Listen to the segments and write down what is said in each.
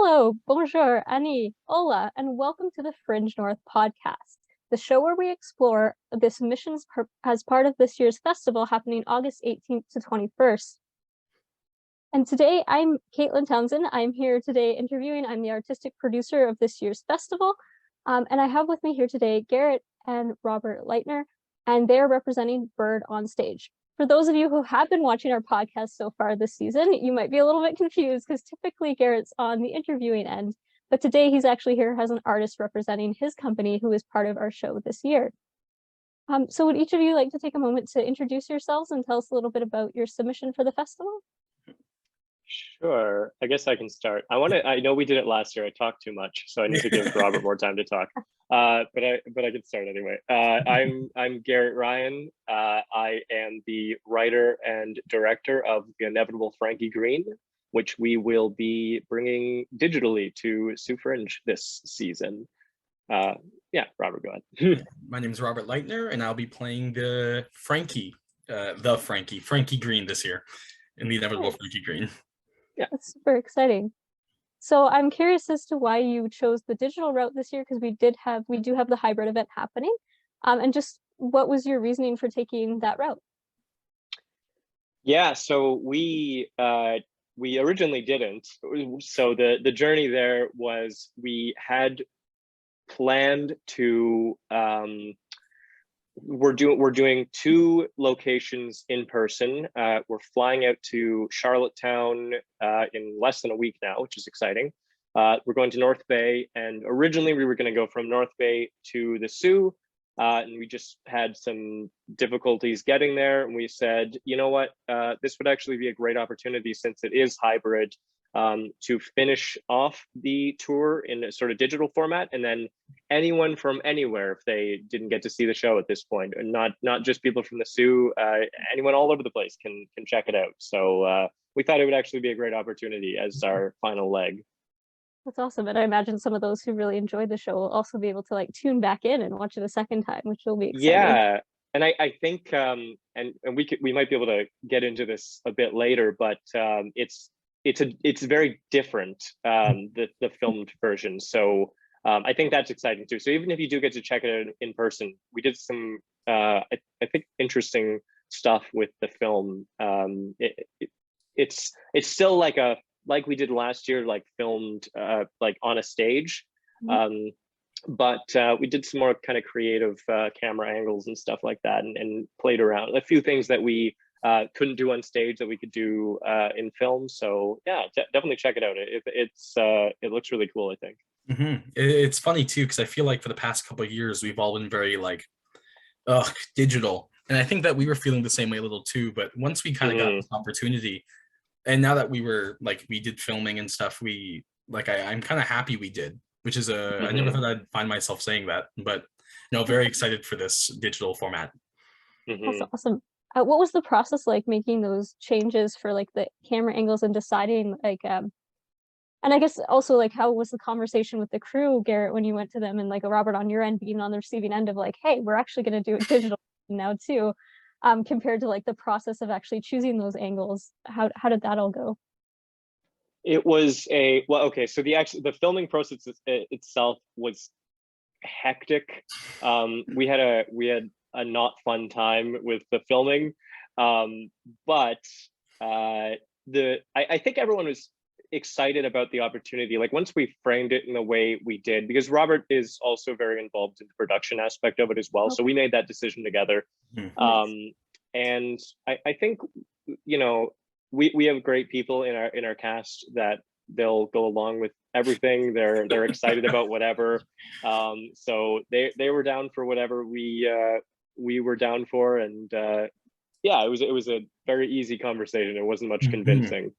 Hello, bonjour, Annie, hola, and welcome to the Fringe North podcast, the show where we explore the submissions as part of this year's festival happening August 18th to 21st. And today I'm Caitlin Townsend. I'm here today interviewing. I'm the artistic producer of this year's festival. And I have with me here today Garrett and Robert Leitner, and they're representing Bird on Stage. For those of you who have been watching our podcast so far this season, you might be a little bit confused because typically Garrett's on the interviewing end, but today he's actually here as an artist representing his company who is part of our show this year. So would each of you like to take a moment to introduce yourselves and tell us a little bit about your submission for the festival? Sure. I guess I can start. I know we did it last year. I talked too much, so I need to give Robert more time to talk. But I can start anyway. I'm Garrett Ryan. I am the writer and director of The Inevitable Frankie Green, which we will be bringing digitally to Sault Fringe this season. Yeah, Robert, go ahead. My name is Robert Leitner, and I'll be playing the Frankie Green this year in The Inevitable Frankie Green. Yeah, that's super exciting. So I'm curious as to why you chose the digital route this year, because we do have the hybrid event happening. And just what was your reasoning for taking that route? Yeah, so we originally didn't. So the journey there was we had planned to we're doing two locations in person. We're flying out to Charlottetown in less than a week now, which is exciting. We're going to North Bay, and originally we were going to go from North Bay to the Soo, and we just had some difficulties getting there. And we said, you know what, this would actually be a great opportunity since it is hybrid to finish off the tour in a sort of digital format, and then anyone from anywhere, if they didn't get to see the show at this point, and not just people from the Soo, anyone all over the place can check it out. So we thought it would actually be a great opportunity as our final leg. That's awesome. And I imagine some of those who really enjoyed the show will also be able to like tune back in and watch it a second time, which will be exciting. Yeah. And I think and we might be able to get into this a bit later, but it's very different, the filmed version. So I think that's exciting too. So even if you do get to check it out in person, we did some I think interesting stuff with the film. It's still like we did last year, like filmed like on a stage. But we did some more kind of creative camera angles and stuff like that, and played around a few things that we couldn't do on stage that we could do in film. So yeah, definitely check it out. It looks really cool, I think. It's funny too, because I feel like for the past couple of years we've all been very like digital, and I think that we were feeling the same way a little too. But once we kind of got this opportunity, and now that we did filming and stuff, I'm kind of happy we did, which is I never thought I'd find myself saying that, but very excited for this digital format. That's awesome. What was the process like making those changes for like the camera angles and deciding like and I guess also like how was the conversation with the crew, Garrett, when you went to them, and like Robert on your end being on the receiving end of like, hey, we're actually going to do it digital now too, compared to like the process of actually choosing those angles? How did that all go? It was so the filming process itself was hectic. We had a not fun time with the filming, but I think everyone was excited about the opportunity. Like once we framed it in the way we did, because Robert is also very involved in the production aspect of it as well. Okay. So we made that decision together. And I think, we have great people in our cast that they'll go along with everything. They're excited about whatever. So they were down for whatever we were down for, and yeah, it was a very easy conversation. It wasn't much convincing.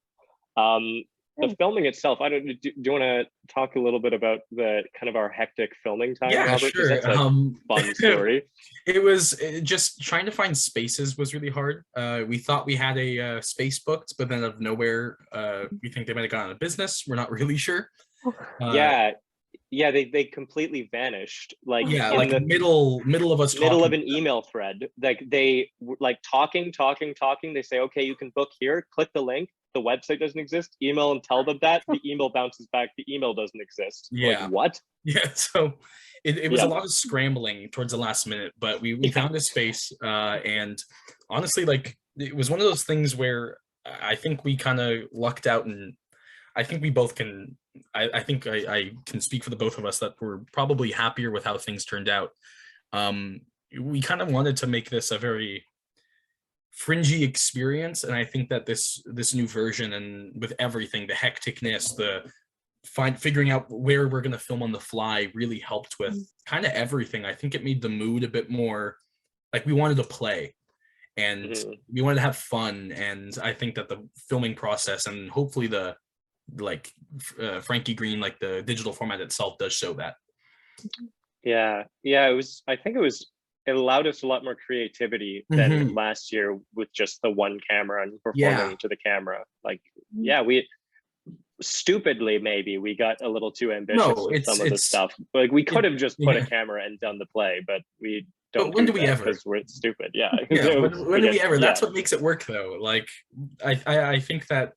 The filming itself, do you want to talk a little bit about the kind of our hectic filming time, yeah, Robert? Sure. That's a fun story. It was just trying to find spaces was really hard. We thought we had a space booked, but then out of nowhere, we think they might have gone out of business. We're not really sure. Yeah, they completely vanished. Like the middle of us middle of an email thread. Like they talking. They say, okay, you can book here. Click the link. the website doesn't exist, email and tell them that. The email bounces back, the email doesn't exist. Yeah. Like, what? Yeah, so it was a lot of scrambling towards the last minute, but we found a space, and honestly, like, it was one of those things where I think we kind of lucked out, and I think we both can, I think I can speak for the both of us that we're probably happier with how things turned out. We kind of wanted to make this a very fringy experience, and I think that this new version, and with everything, the hecticness, the figuring out where we're going to film on the fly, really helped with kind of everything. I think it made the mood a bit more like we wanted to play, and we wanted to have fun, and I think that the filming process, and hopefully the Frankie Green, like the digital format itself, does show that. Yeah, it allowed us a lot more creativity than last year with just the one camera and performing to the camera. Like, we stupidly, maybe we got a little too ambitious with some of the stuff. Like, we could have just put a camera and done the play, but we don't. But when do we ever? Because we're stupid. Yeah. When do we ever? That's what makes it work, though. Like, I think that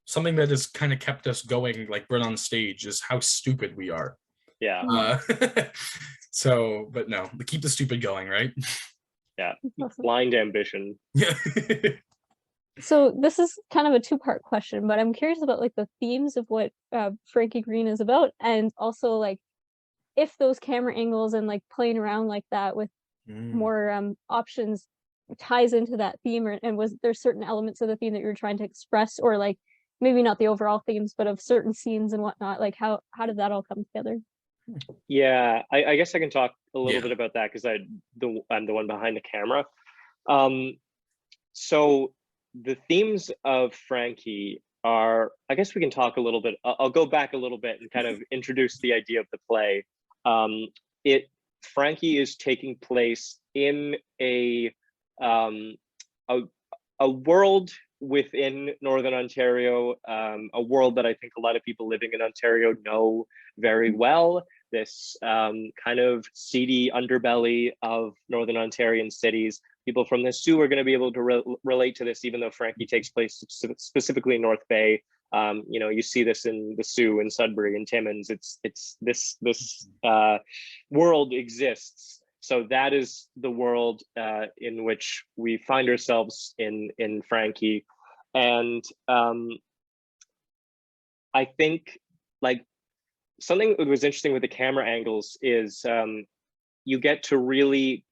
something that has kind of kept us going, like Burn on Stage, is how stupid we are. Yeah. So, but no, keep the stupid going, right? Yeah. Blind ambition. Yeah. So this is kind of a two-part question, but I'm curious about like the themes of what Frankie Green is about, and also like if those camera angles and like playing around like that with more options ties into that theme, and was there certain elements of the theme that you were trying to express, or like maybe not the overall themes, but of certain scenes and whatnot? Like how did that all come together? Yeah, I guess I can talk a little bit about that, because I'm the one behind the camera. So the themes of Frankie are, I guess we can talk a little bit. I'll go back a little bit and kind of introduce the idea of the play. Frankie is taking place in a world within Northern Ontario, a world that I think a lot of people living in Ontario know very well. This kind of seedy underbelly of Northern Ontarian cities. People from the Soo are going to be able to relate to this, even though Frankie takes place specifically in North Bay. You see this in the Soo and Sudbury and Timmins. It's this world exists. So that is the world in which we find ourselves in Frankie. And I think like something that was interesting with the camera angles is you get to really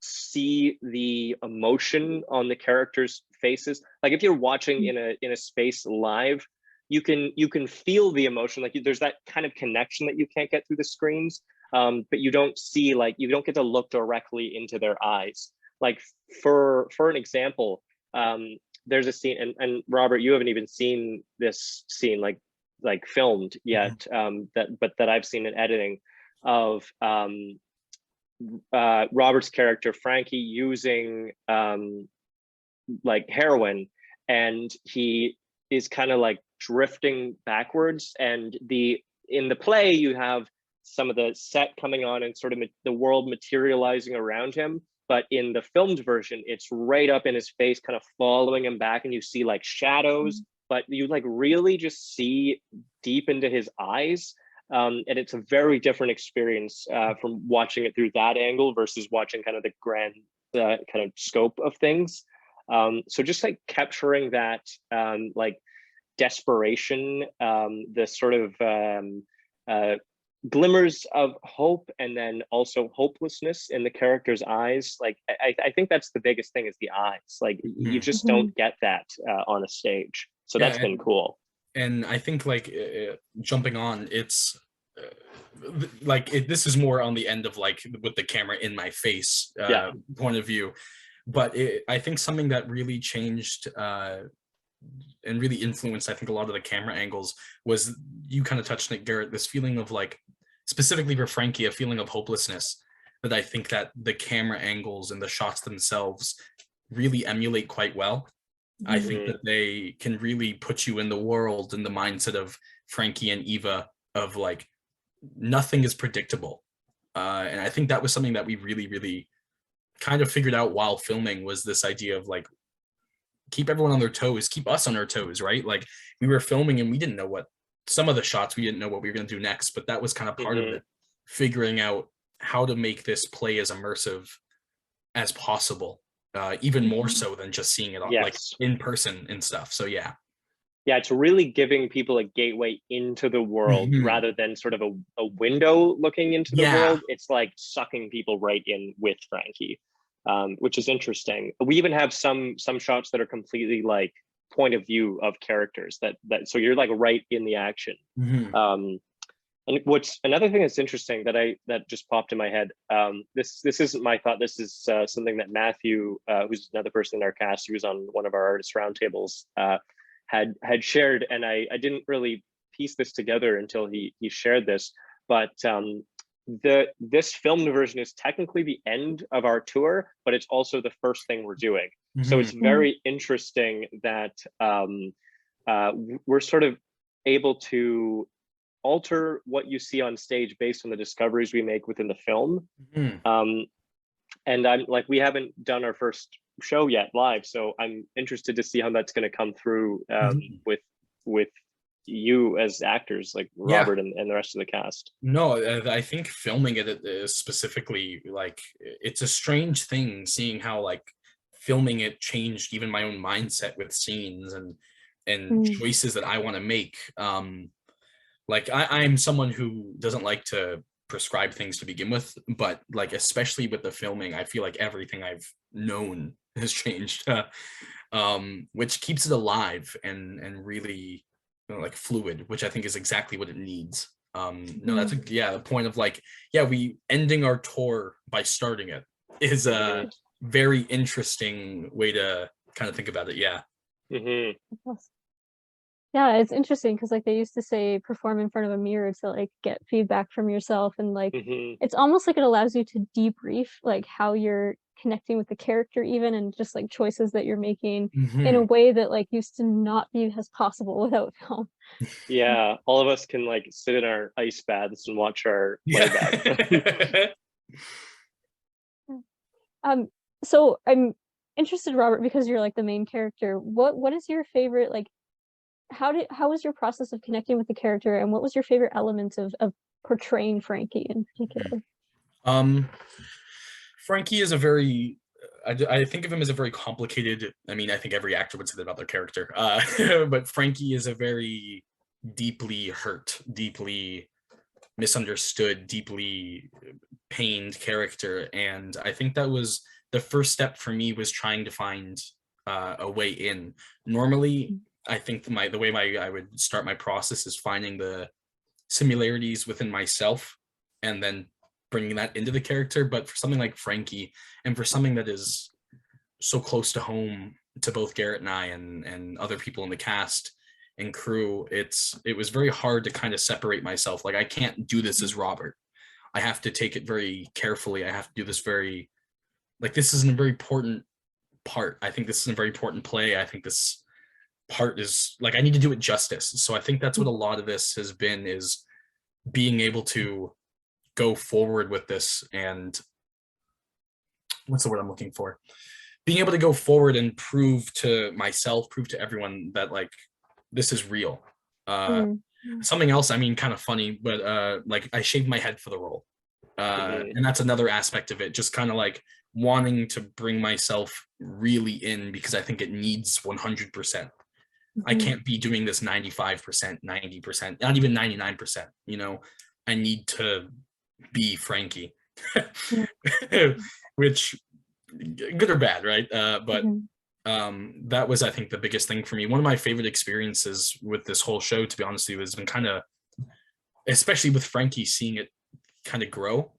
see the emotion on the characters' faces. Like if you're watching in a space live, you can feel the emotion. Like there's that kind of connection that you can't get through the screens. But you don't see, like, you don't get to look directly into their eyes. Like for an example, there's a scene, and Robert, you haven't even seen this scene like filmed yet, that I've seen in editing of Robert's character Frankie using like heroin, and he is kind of like drifting backwards, and in the play you have some of the set coming on and sort of the world materializing around him, but in the filmed version it's right up in his face, kind of following him back, and you see like shadows, but you like really just see deep into his eyes, and it's a very different experience from watching it through that angle versus watching kind of the grand kind of scope of things. So just like capturing that like desperation, the sort of glimmers of hope, and then also hopelessness in the character's eyes. Like I think that's the biggest thing, is the eyes. Like you just don't get that on a stage. So that's been cool. And I think like jumping on, it's this is more on the end of like with the camera in my face point of view. But I think something that really changed and really influenced, I think, a lot of the camera angles was, you kind of touched on it, Garrett, this feeling of like, specifically for Frankie, a feeling of hopelessness that I think that the camera angles and the shots themselves really emulate quite well. I think that they can really put you in the world, in the mindset of Frankie and Eva, of like, nothing is predictable. And I think that was something that we really, really kind of figured out while filming, was this idea of like keep everyone on their toes, keep us on our toes, right? Like we were filming and we didn't know what some of the shots, we didn't know what we were going to do next, but that was kind of part of it, figuring out how to make this play as immersive as possible, even more so than just seeing it on, like in person and stuff. So yeah, it's really giving people a gateway into the world rather than sort of a window looking into the world. It's like sucking people right in with Frankie, which is interesting. We even have some shots that are completely like point of view of characters that so you're like right in the action. And what's another thing that's interesting that just popped in my head, this isn't my thought, this is something that Matthew, who's another person in our cast who was on one of our artist roundtables, had shared, and I didn't really piece this together until he shared this, but this filmed version is technically the end of our tour, but it's also the first thing we're doing. So it's very interesting that we're sort of able to alter what you see on stage based on the discoveries we make within the film. And I'm like, we haven't done our first show yet live, so I'm interested to see how that's going to come through with you as actors, like Robert and the rest of the cast. No, I think filming it is specifically, like, it's a strange thing seeing how like filming it changed even my own mindset with scenes and choices that I want to make. Like I'm someone who doesn't like to prescribe things to begin with, but like especially with the filming, I feel like everything I've known has changed, which keeps it alive and really, you know, like fluid, which I think is exactly what it needs. No, that's the point of like, we ending our tour by starting it is a very interesting way to kind of think about it. Yeah, it's interesting because like they used to say perform in front of a mirror to like get feedback from yourself, and like it's almost like it allows you to debrief like how you're connecting with the character even, and just like choices that you're making in a way that like used to not be as possible without film. Yeah, all of us can like sit in our ice baths and watch our playback. So I'm interested, Robert, because you're like the main character. What is your favorite, like how was your process of connecting with the character, and what was your favorite element of portraying Frankie in particular? Frankie is a very, I think of him as a very complicated, I mean, I think every actor would say that about their character, but Frankie is a very deeply hurt, deeply misunderstood, deeply pained character. And I think that was the first step for me, was trying to find a way in. Normally, I think the way I would start my process is finding the similarities within myself and then bringing that into the character. But for something like Frankie, and for something that is so close to home to both Garrett and I and other people in the cast and crew, it was very hard to kind of separate myself. Like, I can't do this as Robert. I have to take it very carefully. I have to do this very, like, this is a very important part. I think this is a very important play. I think this part is like, I need to do it justice. So I think that's what a lot of this has been, is being able to go forward with this, and what's the word I'm looking for? Being able to go forward and prove to myself, prove to everyone that like this is real. Something else, I mean, kind of funny, but like I shaved my head for the role. And that's another aspect of it, just kind of like wanting to bring myself really in, because I think it needs 100%. I can't be doing this 95%, 90%, not even 99%, you know. I need to be Frankie, which, good or bad, right? But that was, I think, the biggest thing for me. One of my favorite experiences with this whole show, to be honest with you, has been kind of, especially with Frankie, seeing it kind of grow.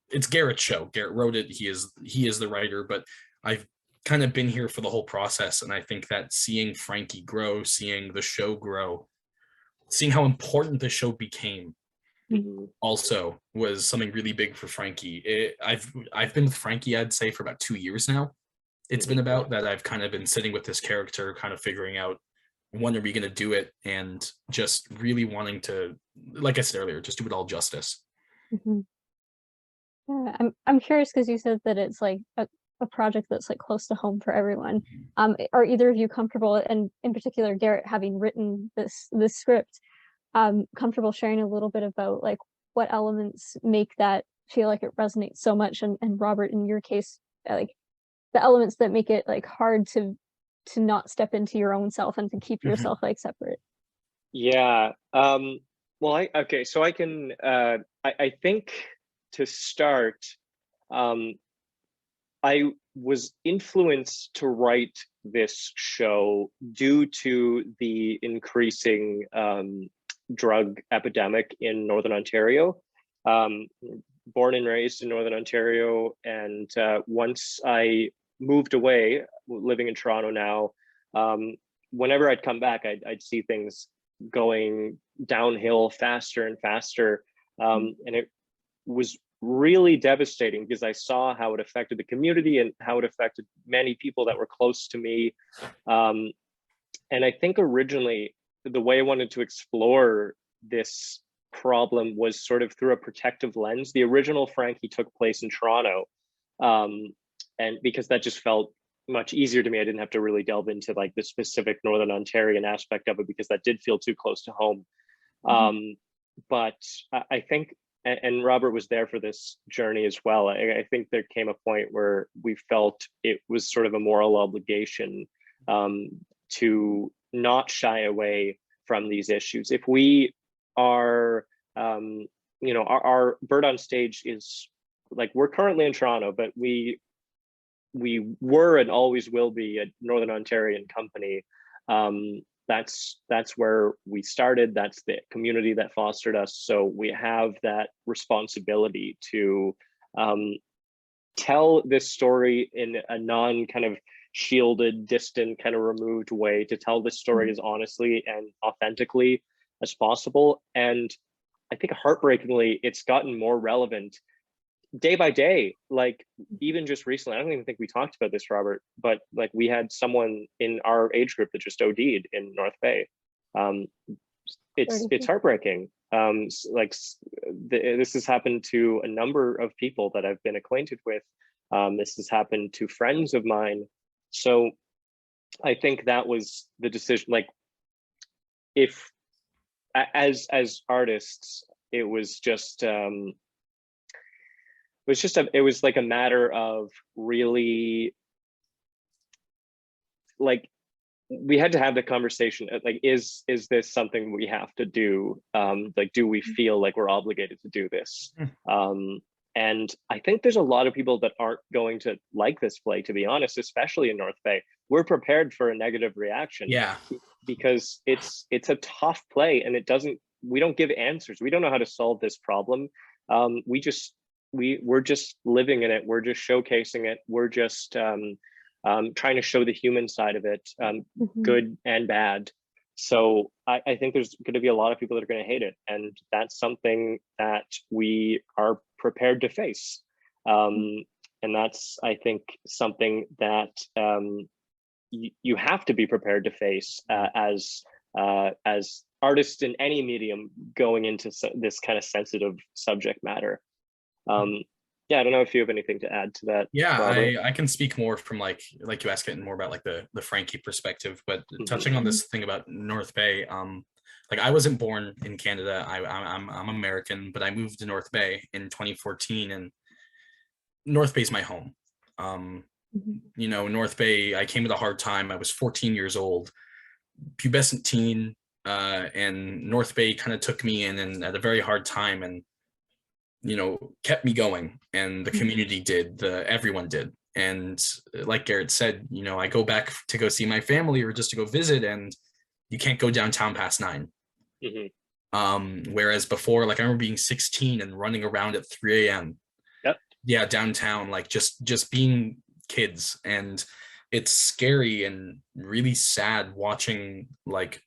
It's Garrett's show. Garrett wrote it. He is the writer, but I've kind of been here for the whole process. And I think that seeing Frankie grow, seeing the show grow, seeing how important the show became also was something really big for Frankie. I've been with Frankie, I'd say, for about 2 years now. It's been about that I've kind of been sitting with this character, kind of figuring out when are we going to do it, and just really wanting to, like I said earlier, just do it all justice. Yeah, I'm curious, because you said that it's like a project that's like close to home for everyone. Are either of you comfortable, and in particular Garrett, having written this script, comfortable sharing a little bit about like what elements make that feel like it resonates so much, and Robert, in your case, like the elements that make it like hard to not step into your own self and to keep yourself like separate? Yeah. Well, so I can, I think to start, I was influenced to write this show due to the increasing drug epidemic in Northern Ontario. Born and raised in Northern Ontario, and once I moved away, living in Toronto now, whenever I'd come back, I'd see things going downhill faster and faster, and it was really devastating because I saw how it affected the community and how it affected many people that were close to me. And I think originally the way I wanted to explore this problem was sort of through a protective lens. The original Frankie took place in Toronto, and because that just felt much easier to me, I didn't have to really delve into like the specific Northern Ontarian aspect of it, because that did feel too close to home. But I think, and Robert was there for this journey as well, I think there came a point where we felt it was sort of a moral obligation to not shy away from these issues. If we are, our Bird on Stage is like, we're currently in Toronto, but we were and always will be a Northern Ontarian company. That's where we started. That's the community that fostered us. So we have that responsibility to tell this story in a non kind of shielded, distant, kind of removed way, to tell this story as honestly and authentically as possible. And I think heartbreakingly, it's gotten more relevant day by day. Like even just recently, I don't even think we talked about this, Robert, but like we had someone in our age group that just OD'd in North Bay. It's heartbreaking. This has happened to a number of people that I've been acquainted with. This has happened to friends of mine. So I think that was the decision. Like, if as artists, it was like a matter of really, like, we had to have the conversation, like, is this something we have to do? Like, do we feel like we're obligated to do this? And I think there's a lot of people that aren't going to like this play, to be honest, especially in North Bay. We're prepared for a negative reaction. Yeah. Because it's a tough play, and we don't give answers. We don't know how to solve this problem. We're just living in it. We're just showcasing it. We're just trying to show the human side of it, good and bad. So I think there's going to be a lot of people that are going to hate it, and that's something that we are prepared to face. And that's, I think, something that you have to be prepared to face as artists in any medium going into this kind of sensitive subject matter. Yeah, I don't know if you have anything to add to that. Yeah, Robert. I can speak more from like you asked, getting more about like the Frankie perspective, but touching on this thing about North Bay, like I wasn't born in Canada. I'm American, but I moved to North Bay in 2014, and North Bay's my home. North Bay, I came at a hard time. I was 14 years old, pubescent teen, and North Bay kind of took me in and at a very hard time, and kept me going, and the community did, everyone did. And like Garrett said, I go back to go see my family or just to go visit, and you can't go downtown past 9. Whereas before, like I remember being 16 and running around at 3 a.m. Yep. Yeah, downtown, like just being kids. And it's scary and really sad watching like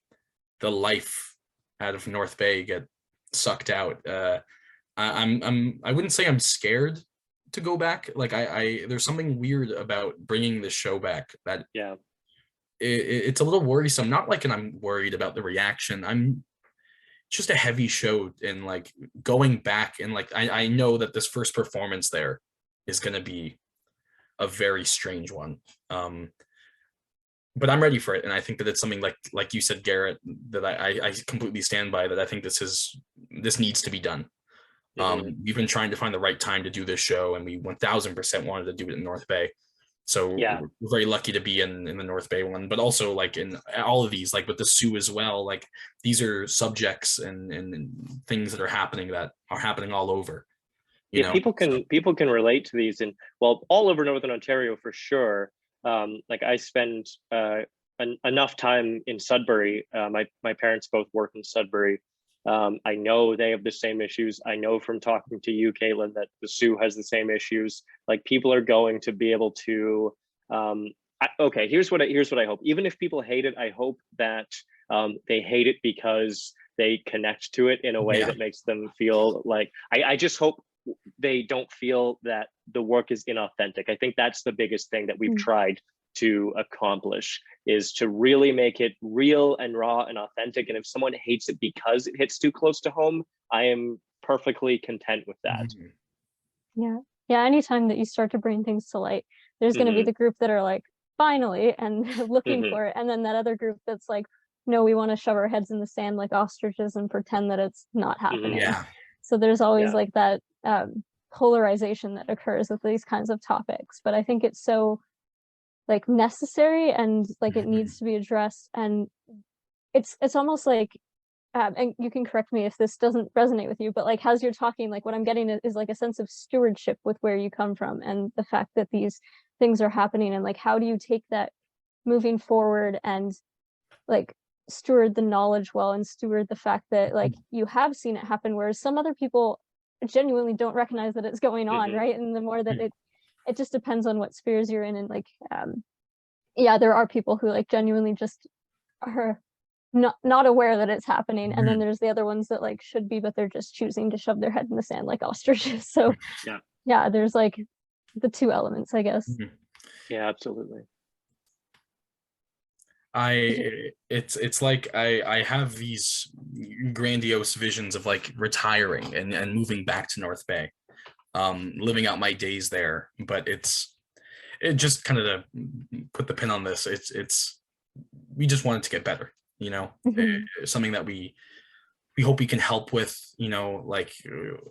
the life out of North Bay get sucked out. I wouldn't say I'm scared to go back. Like I there's something weird about bringing the show back that it's a little worrisome. Not like, and I'm worried about the reaction. I'm just a heavy show, and like going back, and like I know that this first performance there is going to be a very strange one. But I'm ready for it, and I think that it's something like you said, Garrett, that I completely stand by. That I think this needs to be done. We've been trying to find the right time to do this show, and we 1000% wanted to do it in North Bay. So Yeah. we're very lucky to be in the North Bay one, but also like in all of these, like with the Sioux as well. Like these are subjects and things that are happening all over. You know, people can relate to these, and well, all over Northern Ontario for sure. Like I spend enough time in Sudbury. My parents both work in Sudbury. I know they have the same issues. I know from talking to you, Caitlin, that the Sioux has the same issues. Like people are going to be able to. Okay, here's what I hope. Even if people hate it, I hope that they hate it because they connect to it in a way that makes them feel like. I just hope they don't feel that the work is inauthentic. I think that's the biggest thing that we've tried to accomplish, is to really make it real and raw and authentic. And if someone hates it because it hits too close to home, I am perfectly content with that. Yeah. Anytime that you start to bring things to light, there's going to be the group that are like, finally, and looking for it. And then that other group that's like, no, we want to shove our heads in the sand like ostriches and pretend that it's not happening. So there's always like that polarization that occurs with these kinds of topics. But I think it's so like necessary, and like it needs to be addressed. And it's almost like, and you can correct me if this doesn't resonate with you, but like as you're talking, like what I'm getting is like a sense of stewardship with where you come from and the fact that these things are happening, and like how do you take that moving forward and like steward the knowledge well, and steward the fact that like you have seen it happen, whereas some other people genuinely don't recognize that it's going on, right? And the more that it just depends on what spheres you're in, and like there are people who like genuinely just are not aware that it's happening, and then there's the other ones that like should be, but they're just choosing to shove their head in the sand like ostriches. So there's like the two elements, I guess. Yeah, absolutely. It's like I have these grandiose visions of like retiring and moving back to North Bay, living out my days there. But it just kind of to put the pin on this, it's we just want it to get better, you know. Something that we hope we can help with, you know. Like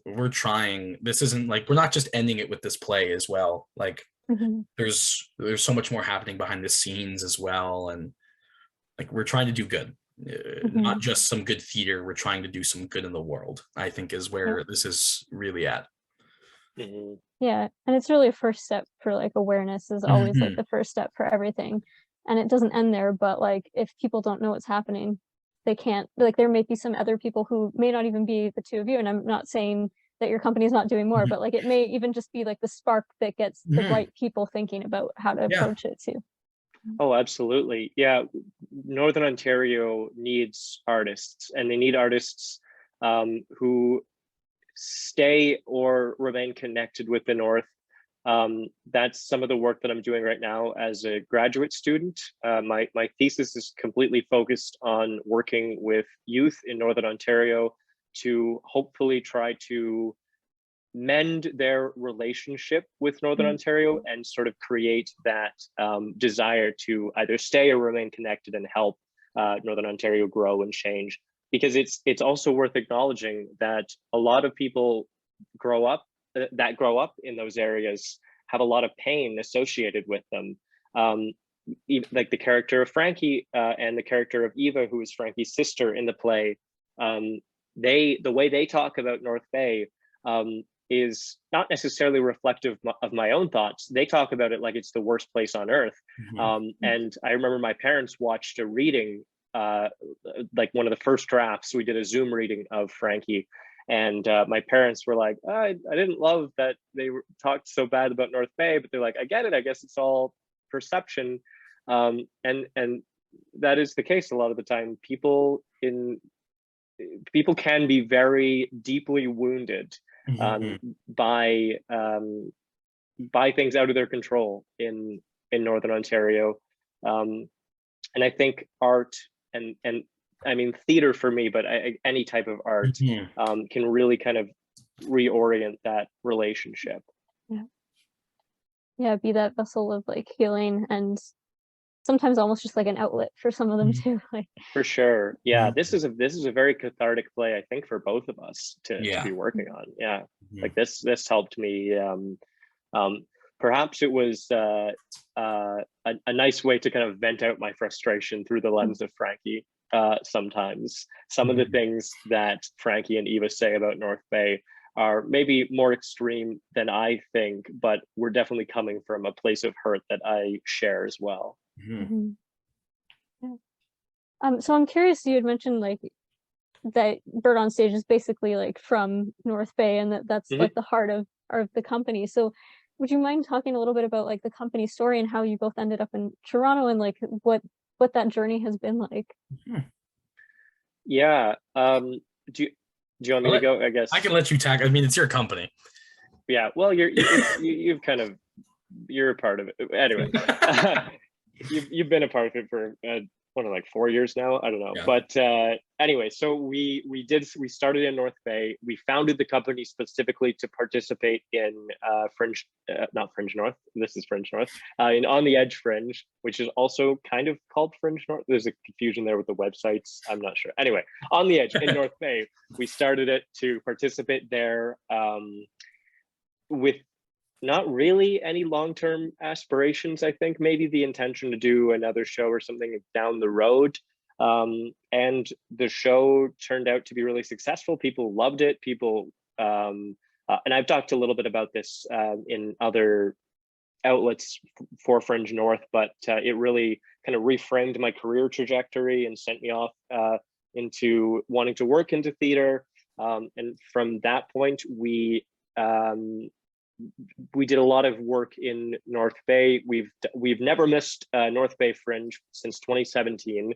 we're trying. This isn't like, we're not just ending it with this play as well. Like there's so much more happening behind the scenes as well, and like we're trying to do good, not just some good theater. We're trying to do some good in the world, I think, is where this is really at. Yeah, and it's really a first step for like awareness is always like the first step for everything, and it doesn't end there. But like if people don't know what's happening, they can't, like there may be some other people who may not even be the two of you, and I'm not saying that your company is not doing more, but like it may even just be like the spark that gets the right people thinking about how to approach it too. Oh, absolutely. Yeah. Northern Ontario needs artists, and they need artists who stay or remain connected with the North. That's some of the work that I'm doing right now as a graduate student. My thesis is completely focused on working with youth in Northern Ontario to hopefully try to mend their relationship with Northern Ontario and sort of create that desire to either stay or remain connected and help Northern Ontario grow and change. Because it's also worth acknowledging that a lot of people grow up in those areas have a lot of pain associated with them. Like the character of Frankie and the character of Eva, who is Frankie's sister in the play, the way they talk about North Bay is not necessarily reflective of my own thoughts. They talk about it like it's the worst place on earth. And I remember my parents watched a reading, like one of the first drafts. We did a Zoom reading of Frankie, and my parents were like, I didn't love that they talked so bad about North Bay, but they're like, I get it. I guess it's all perception. And that is the case a lot of the time. People can be very deeply wounded by things out of their control in Northern Ontario. And I think art and I mean theater for me, but any type of art can really kind of reorient that relationship. be that vessel of like healing and sometimes almost just like an outlet for some of them too. Like For sure. Yeah, Mhm. this is a very cathartic play, I think, for both of us to Yeah. be working on. Yeah. Mhm. Like this helped me. Perhaps it was a nice way to kind of vent out my frustration through the lens of Frankie. Sometimes some of the Mhm. things that Frankie and Eva say about North Bay are maybe more extreme than I think, but we're definitely coming from a place of hurt that I share as well. Mhm. mhm. Yeah. So I'm curious, you had mentioned like that Bird on Stage is basically like from North Bay and that's Mhm. like the heart of the company. So would you mind talking a little bit about like the company story and how you both ended up in Toronto and like what that journey has been like? Mhm. Yeah. Do you want me to go? I I guess. can let you tackle. I mean, it's your company. Yeah. Well, you've kind of, you're a part of it anyway. You've been a part of it for what, like 4 years now. I don't know, Yeah. but anyway, so we started in North Bay. We founded the company specifically to participate in Fringe, not Fringe North. This is Fringe North, in On the Edge Fringe, which is also kind of called Fringe North. There's a confusion there with the websites. I'm not sure. Anyway, On the Edge in North Bay, we started it to participate there. With not really any long-term aspirations. I think maybe the intention to do another show or something down the road. And the show turned out to be really successful. People loved it. People, and I've talked a little bit about this in other outlets for Fringe North, but it really kind of reframed my career trajectory and sent me off into wanting to work into theater. And from that point, we did a lot of work in North Bay. We've never missed North Bay Fringe since 2017.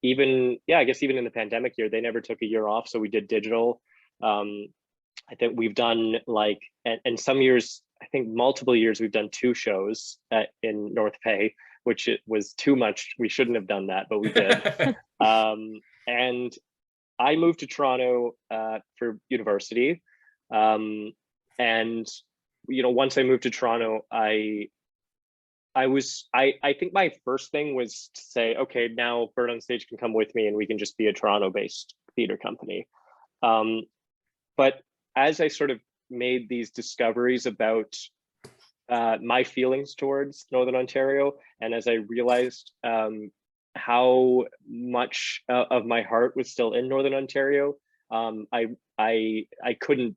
Even I guess even in the pandemic year, they never took a year off, so we did digital. I think we've done like, and some years, I think multiple years, we've done 2 shows in North Bay, which it was too much. We shouldn't have done that, but we did. And I moved to Toronto for university. And once I moved to Toronto, I think my first thing was to say, okay, now Bird on Stage can come with me and we can just be a Toronto-based theater company. But as I sort of made these discoveries about my feelings towards Northern Ontario, and as I realized how much of my heart was still in Northern Ontario, I couldn't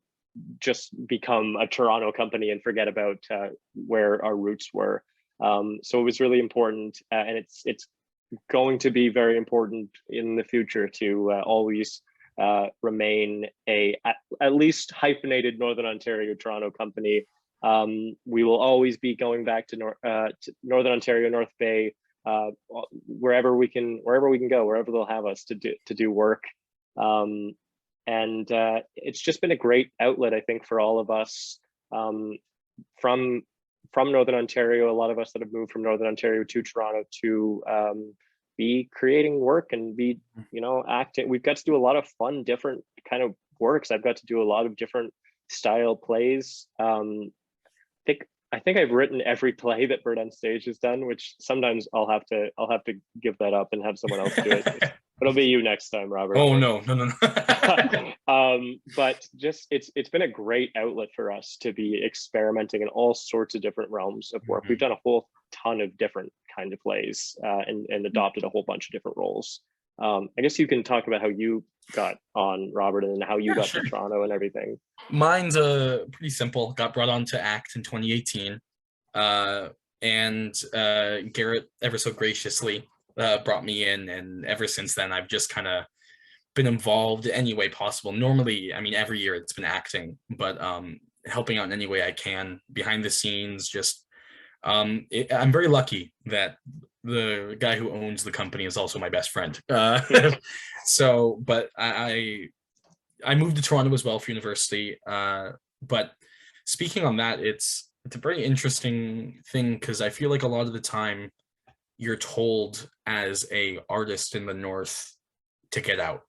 just become a Toronto company and forget about where our roots were. So it was really important, and it's going to be very important in the future to always remain at least hyphenated Northern Ontario Toronto company. We will always be going back to Northern Ontario, North Bay, wherever we can go, wherever they'll have us to do work. And it's just been a great outlet, I think, for all of us from Northern Ontario. A lot of us that have moved from Northern Ontario to Toronto to be creating work and be, acting. We've got to do a lot of fun, different kind of works. I've got to do a lot of different style plays. I think I've written every play that Bird on Stage has done, which sometimes I'll have to give that up and have someone else do it. It'll be you next time, Robert. Oh no. But just it's been a great outlet for us to be experimenting in all sorts of different realms of work. We've done a whole ton of different kind of plays and adopted a whole bunch of different roles. I guess you can talk about how you got on, Robert, and how you got to Toronto and everything. Mine's pretty simple. Got brought on to ACT in 2018, and Garrett ever so graciously brought me in, and ever since then I've just kind of been involved any way possible. Normally, I mean, every year it's been acting, but helping out in any way I can behind the scenes. Just I'm very lucky that the guy who owns the company is also my best friend. So, but I moved to Toronto as well for university. But speaking on that, it's a very interesting thing because I feel like a lot of the time you're told as a artist in the North to get out.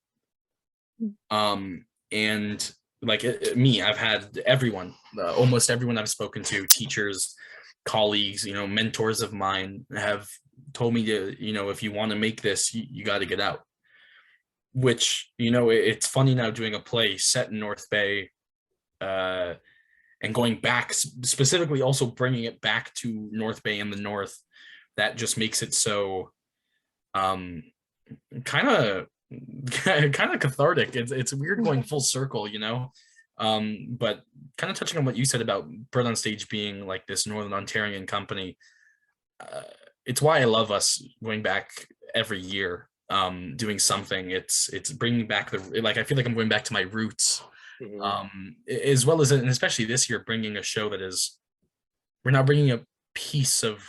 And me, I've had everyone, almost everyone I've spoken to, teachers, colleagues, mentors of mine, have told me to, if you want to make this, you got to get out. Which, it's funny now doing a play set in North Bay, and going back, specifically also bringing it back to North Bay in the north. That just makes it so kind of cathartic. It's weird going full circle, but kind of touching on what you said about Bird on Stage being like this Northern Ontarian company. It's why I love us going back every year, doing something. It's bringing back I feel like I'm going back to my roots, as well as, and especially this year, bringing a show that is, we're now bringing a piece of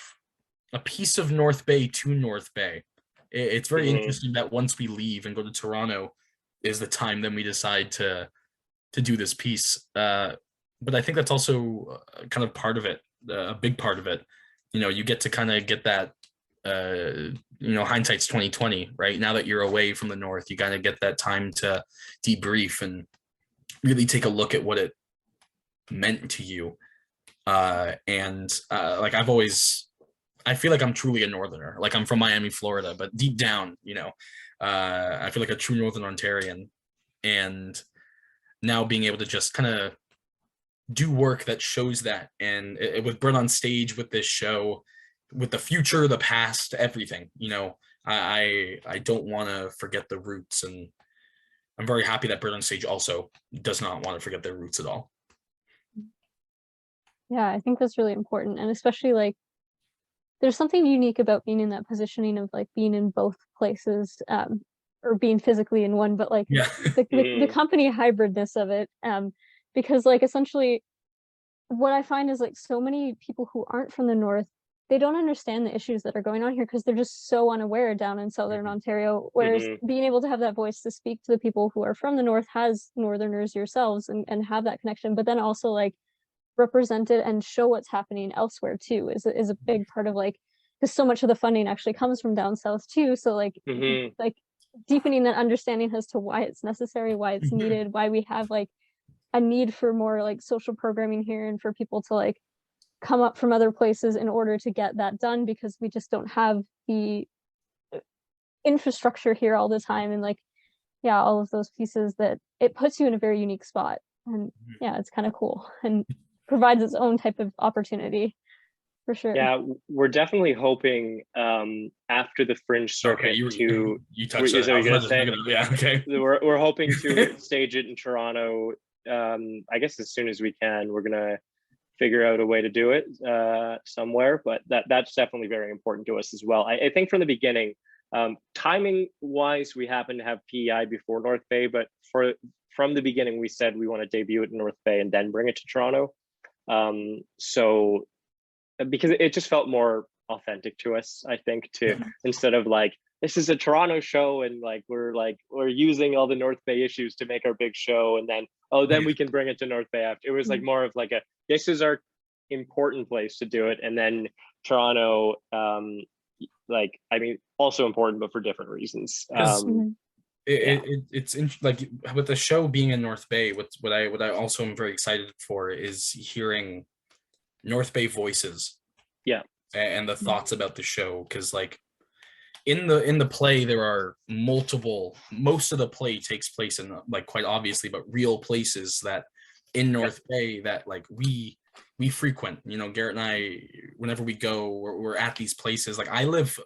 North Bay to North Bay. It's very interesting that once we leave and go to Toronto is the time then we decide to do this piece. But I think that's also kind of part of it, a big part of it. You get to kind of get that, hindsight's 2020, right? Now that you're away from the north, you kind of get that time to debrief and really take a look at what it meant to you. Like I feel like I'm truly a northerner. Like I'm from Miami, Florida, but deep down, I feel like a true Northern Ontarian. And now being able to just kind of do work that shows that, and with Bird on Stage, with this show, with the future, the past, everything, I don't want to forget the roots, and I'm very happy that Bird on Stage also does not want to forget their roots at all. Yeah, I think that's really important, and especially like there's something unique about being in that positioning of like being in both places, or being physically in one, but like the company hybridness of it, because like essentially what I find is like so many people who aren't from the north, they don't understand the issues that are going on here because they're just so unaware down in southern Ontario, whereas being able to have that voice to speak to the people who are from the north, has northerners yourselves, and have that connection, but then also like represent it and show what's happening elsewhere too is a big part of like, because so much of the funding actually comes from down south too, so like like deepening that understanding as to why it's necessary, why it's needed, why we have like a need for more like social programming here, and for people to like come up from other places in order to get that done, because we just don't have the infrastructure here all the time, and like all of those pieces, that it puts you in a very unique spot. And it's kind of cool and provides its own type of opportunity for sure. Yeah, we're definitely hoping after the Fringe circuit you touched on it. Yeah, okay. We're hoping to stage it in Toronto. I guess as soon as we can. We're gonna figure out a way to do it somewhere, but that's definitely very important to us as well. I think from the beginning, timing wise, we happen to have PEI before North Bay, but from the beginning, we said we want to debut it in North Bay and then bring it to Toronto. So because it just felt more authentic to us, I think, instead of like, this is a Toronto show and like we're using all the North Bay issues to make our big show, and then we can bring it to North Bay after. It was like more of like this is our important place to do it, and then Toronto, also important, but for different reasons. It's like with the show being in North Bay, what I also am very excited for is hearing North Bay voices, and the thoughts about the show, because like in the play there are most of the play takes place in like, quite obviously, but real places that in North Bay that like we frequent. Garrett and I, whenever we go, we're at these places. Like I live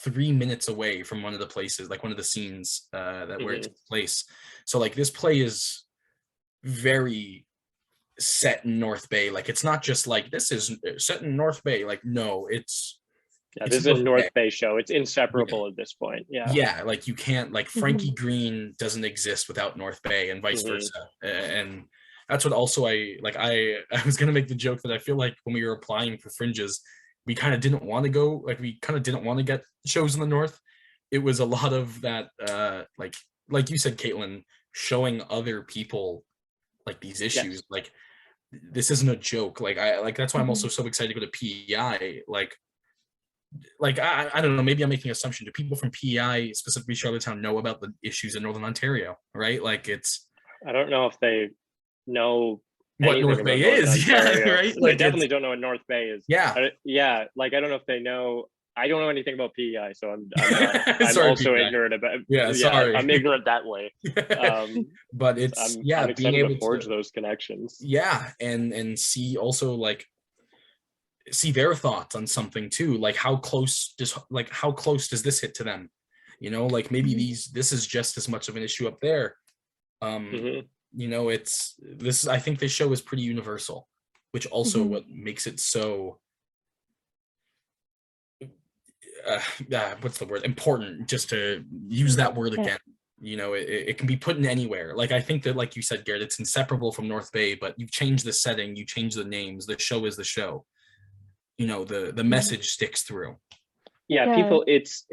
3 minutes away from one of the places, like one of the scenes that where it takes place. So like this play is very set in North Bay. Like it's not just like this is set in North Bay. Like no, it's this is a North Bay show. It's inseparable at this point. Like you can't, like Frankie Green doesn't exist without North Bay, and vice versa. And that's what also I was gonna make the joke that I feel like when we were applying for Fringes, we kind of didn't want to go, like we kind of didn't want to get shows in the north. It was a lot of that like you said, Caitlin, showing other people like these issues. Like this isn't a joke. Like that's why I'm also so excited to go to PEI. Like I don't know, maybe I'm making an assumption. Do people from PEI, specifically Charlottetown, know about the issues in Northern Ontario, right? Like it's I don't know if they know What anything North about Bay Northern is. Yeah, Ontario. right. They Like definitely don't know what North Bay is. yeah. Yeah, like I don't know if they know. I don't know anything about PEI, so I'm Sorry, also PEI. ignorant about. Yeah, Yeah, sorry. I'm ignorant that way. But it's I'm being excited to able forge to those connections. and see also like see their thoughts on something too, like how close does this hit to them, you know, like maybe this is just as much of an issue up there. You know, it's this I think this show is pretty universal, which also what makes it so what's the word, important, just to use that word again. You know, it can be put in anywhere. Like I think that, like you said, Garrett, it's inseparable from North Bay, but you change the setting, you change the names, the show is the show. You know, the message sticks through. Yeah, people, it's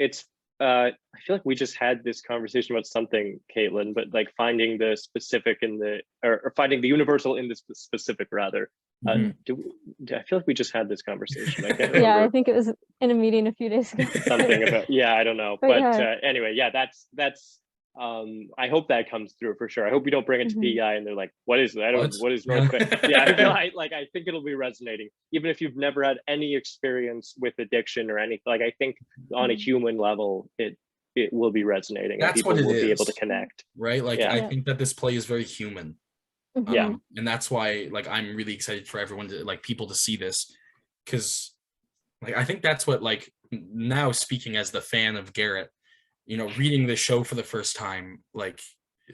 I feel like we just had this conversation about something, Caitlin, but like finding the specific in the or finding the universal in the specific rather. I feel like we just had this conversation. I can't remember. Yeah, I think it was in a meeting a few days ago. Something about I don't know. But anyway, that's I hope that comes through for sure. I hope we don't bring it to PEI and they're like, what is that? What is North Bay? I feel I think it'll be resonating. Even if you've never had any experience with addiction or anything, like I think on a human level, it will be resonating. That's and people what it will is, be able to connect. Right? Like I think that this play is very human. And that's why like I'm really excited for everyone to like people to see this, because like I think that's what, like, now speaking as the fan of Garrett, you know, reading the show for the first time, like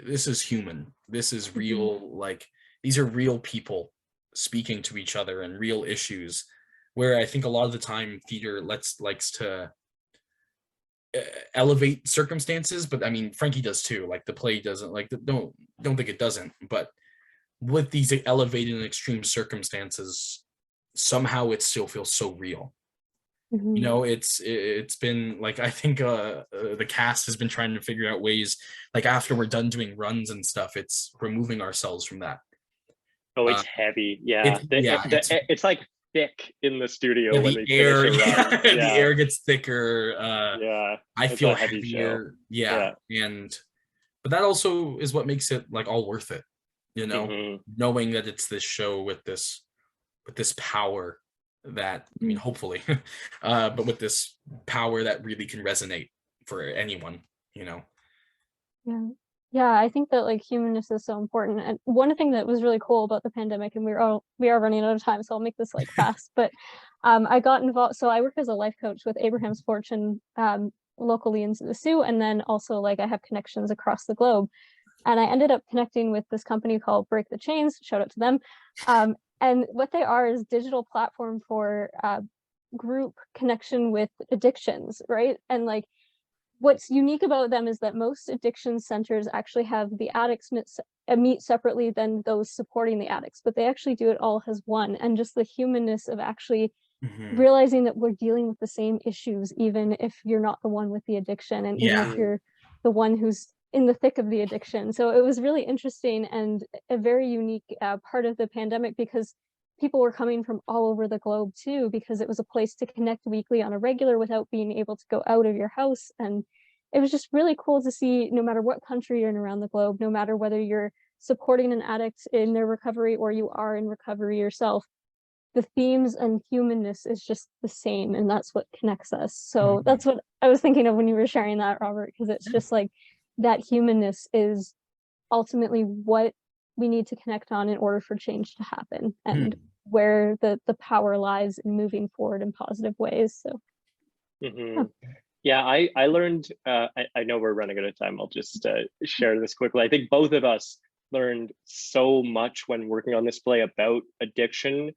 this is human, this is real, like these are real people speaking to each other and real issues, where I think a lot of the time theater likes to elevate circumstances, but I mean Frankie does too, like the play doesn't, like don't think it doesn't, but with these elevated and extreme circumstances, somehow it still feels so real. You know, it's been like, I think the cast has been trying to figure out ways, like after we're done doing runs and stuff, it's removing ourselves from that. Oh, it's heavy. It's like thick in the studio when the they air, finish a run. the air gets thicker. I feel heavier. But that also is what makes it like all worth it. You know, knowing that it's this show with this power that, I mean, hopefully, but with this power that really can resonate for anyone, you know. Yeah, I think that like humanness is so important. And one thing that was really cool about the pandemic, and we are running out of time, so I'll make this like fast, but I got involved. So I work as a life coach with Abraham's Fortune locally in the Sioux, and then also like I have connections across the globe. And I ended up connecting with this company called Break the Chains, shout out to them. And what they are is digital platform for group connection with addictions, right? And like what's unique about them is that most addiction centers actually have the addicts meet separately than those supporting the addicts, but they actually do it all as one. And just the humanness of actually realizing that we're dealing with the same issues, even if you're not the one with the addiction, and even if you're the one who's in the thick of the addiction. So it was really interesting and a very unique part of the pandemic, because people were coming from all over the globe too, because it was a place to connect weekly on a regular without being able to go out of your house. And it was just really cool to see, no matter what country you're in around the globe, no matter whether you're supporting an addict in their recovery or you are in recovery yourself, the themes and humanness is just the same, and that's what connects us. So that's what I was thinking of when you were sharing that, Robert, because it's just like that humanness is ultimately what we need to connect on in order for change to happen, and where the power lies in moving forward in positive ways. So I learned I know we're running out of time, I'll just share this quickly. I think both of us learned so much when working on this play about addiction,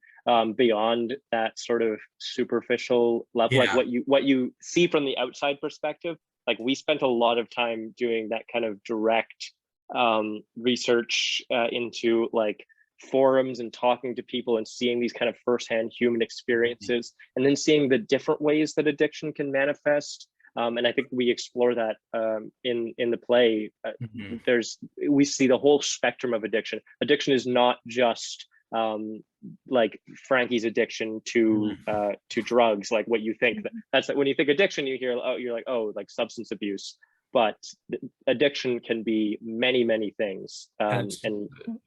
beyond that sort of superficial level, like what you see from the outside perspective. Like we spent a lot of time doing that kind of direct research into like forums and talking to people and seeing these kind of firsthand human experiences, and then seeing the different ways that addiction can manifest. And I think we explore that in the play. We see the whole spectrum of addiction. Addiction is not just like Frankie's addiction to drugs, like what you think. That's like when you think addiction, you're like, oh, like substance abuse. but addiction can be many, many things. And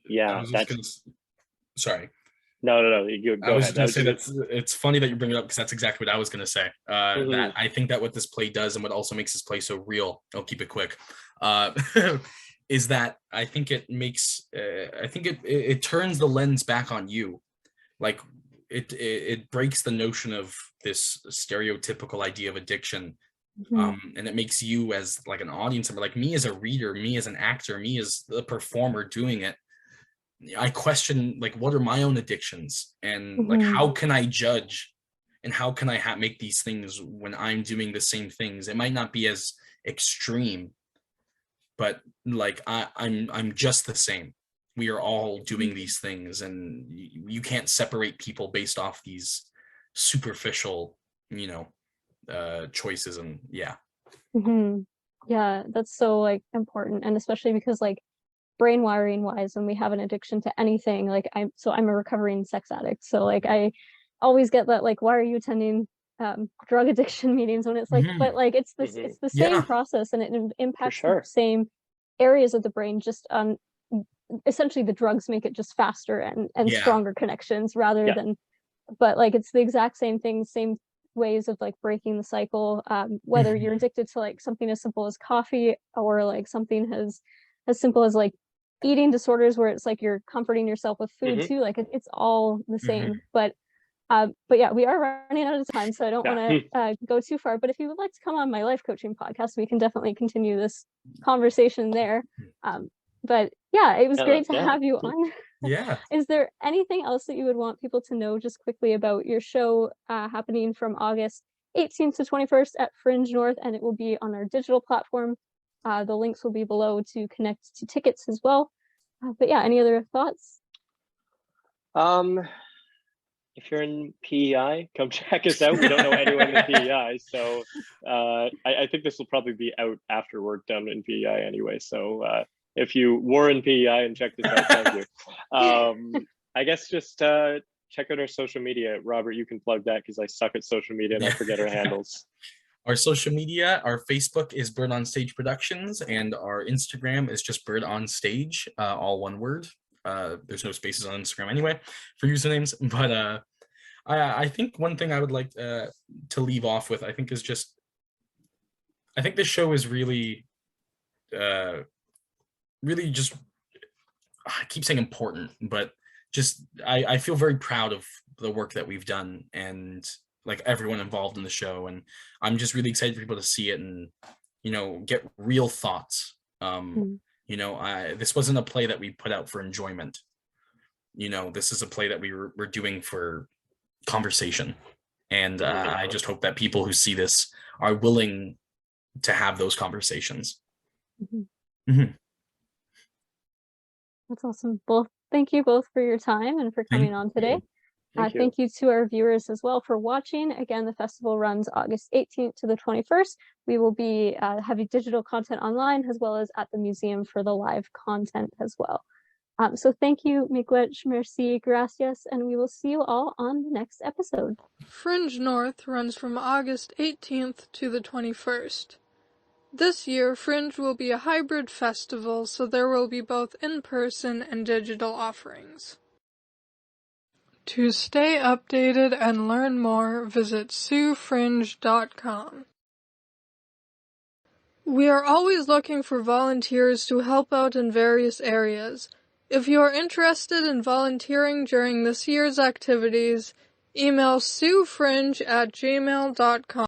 yeah, sorry. No, you go I was ahead. just going to say it's funny that you bring it up because that's exactly what I was going to say. That I think that what this play does and what also makes this play so real, I'll keep it quick, is that I think it makes, I think it turns the lens back on you. Like it breaks the notion of this stereotypical idea of addiction. And it makes you as like an audience member, like me as a reader, me as an actor, me as the performer doing it, I question like what are my own addictions and like how can I judge and how can I make these things when I'm doing the same things. It might not be as extreme, but like I'm just the same. We are all doing these things, and you can't separate people based off these superficial, choices. And yeah. Yeah, that's so like important, and especially because like brain wiring wise, when we have an addiction to anything, like I'm a recovering sex addict, so like I always get that like, why are you attending drug addiction meetings, when it's like but like it's the same process, and it impacts the same areas of the brain, just essentially the drugs make it just faster and stronger connections rather than, but like it's the exact same thing, same ways of like breaking the cycle, whether you're addicted to like something as simple as coffee or like something as simple as like eating disorders where it's like you're comforting yourself with food too, like it's all the same. But yeah, we are running out of time, so I don't want to go too far, but if you would like to come on my life coaching podcast, we can definitely continue this conversation there. But yeah, it was great to have you on. Yeah. Is there anything else that you would want people to know just quickly about your show happening from August 18th to 21st at Fringe North, and it will be on our digital platform. The links will be below to connect to tickets as well. But yeah, any other thoughts? If you're in PEI, come check us out. We don't know anyone in PEI, so I think this will probably be out after work done in PEI anyway. So if you were in PEI and checked this out, thank you. I guess just check out our social media. Robert, you can plug that because I suck at social media and I forget our handles. Our social media, our Facebook is Bird on Stage Productions, and our Instagram is just Bird on Stage, all one word. There's no spaces on Instagram anyway for usernames, but I think one thing I would like to leave off with, I think, is just, I think this show is really just, I keep saying important, but just I feel very proud of the work that we've done and like everyone involved in the show, and I'm just really excited for people to see it and get real thoughts. This wasn't a play that we put out for enjoyment. This is a play that we're doing for conversation, and I just hope that people who see this are willing to have those conversations. That's awesome. Well, thank you both for your time and for coming on today. Thank you to our viewers as well for watching. Again, the festival runs August 18th to the 21st. We will be having digital content online as well as at the museum for the live content as well. So thank you, miigwech, merci, gracias, and we will see you all on the next episode. Fringe North runs from August 18th to the 21st. This year, Fringe will be a hybrid festival, so there will be both in-person and digital offerings. To stay updated and learn more, visit SiouxFringe.com. We are always looking for volunteers to help out in various areas. If you are interested in volunteering during this year's activities, email SiouxFringe@gmail.com.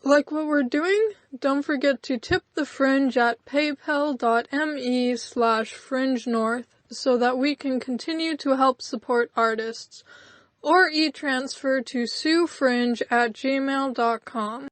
Like what we're doing? Don't forget to tip the Fringe at paypal.me/FringeNorth so that we can continue to help support artists, or e-transfer to SiouxFringe@gmail.com.